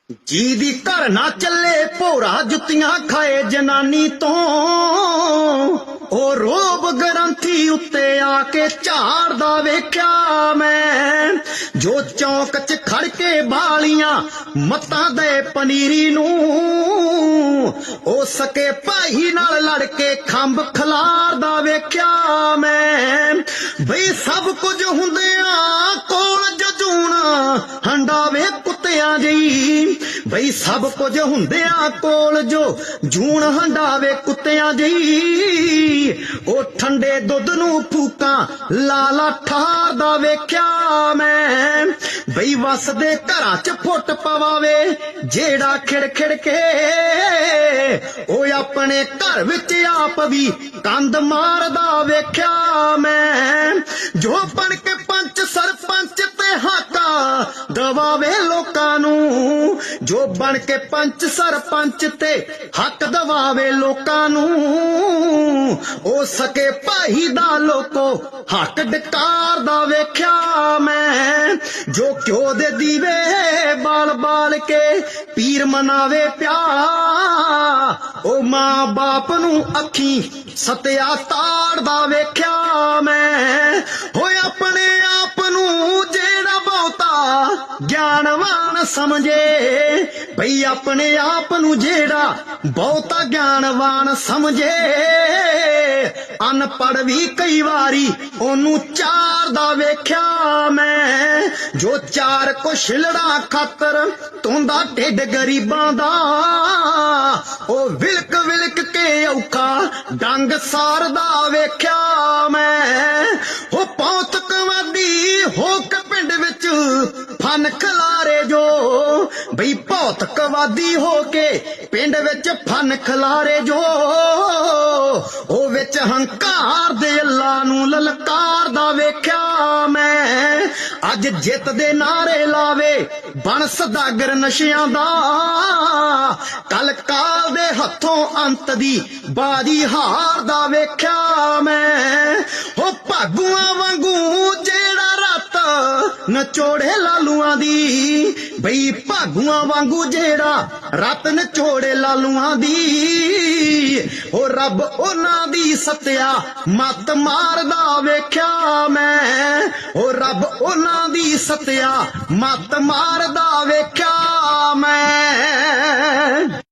जी दी घर ना चले भोरा जुत्तियां खाए जनानी तो ओ रोब ग्रंथी उत्ते आके झाड़दा वेख्या मैं जो चौक च खड़ के बालियां मत्तां दे पनीरी नू ओ सके भाई नाल लड़ के खंब खलारदा वेख्या मैं बई सब कुछ हुंदियां कोल जजून हंडावे कुत्तियां जी बई सब कुछ हुंदियां कोल जो जून हंडावे कुत्तियां जी ओ ठंडे दुध नू फूकां लाला ठारदा वेख्या मैं बई वसदे घरां च फुट पवावे जेड़ा खिड़ खिड़ के ओ अपने घर विच आप भी कंध मारदा वेख्या मैं जो बन के पंच सरपंच ते हाका दवावे लोकां नू जो बन के पंच सरपंच ते हक दवावे लोकां नू ओ सके भाई दा लोको हक डकारदा वेख्या मैं जो क्यों दे दीवे बाल बाल के पीर मनावे प्या ओ मां बाप नू अखी सत्या ताड़दा वेख्या मैं होए अपने आप नू जेड़ा बहुता ज्ञानवान समझे भई अपने आप नू जेड़ा बहुता ज्ञानवान समझे अनपढ़ भी कई वारी ओनू चारदा वेख्या मैं जो चार को छिलड़ा खातर तोंदा ढिड गरीबां दा ओ विलक विलक के औखा डंग सारदा वेख्या मैं ओ भौतकवादी हो के पिंड विच फन खलारे जो बई भौतकवादी हो के पिंड विच फन खलारे जो ओ विच हंकार दे अल्लाह नू ललकारदा वेख्या मैं अज जित दे नारे लावे बन सदागर नशियां दा कल काल दे हत्थों अंत दी बाजी हारदा वेख्या मैं ओ भागुआं वांगू जेड़ा रात नचोड़े लालूआं दी बई भागुआं वांगू जेड़ा रात नचोड़े लालूआं दी ओ रब ओनां दी सत्या मत मारदा वेख्या मैं ओ रब ओनां दी सत्या मत मारदा वेख्या मैं।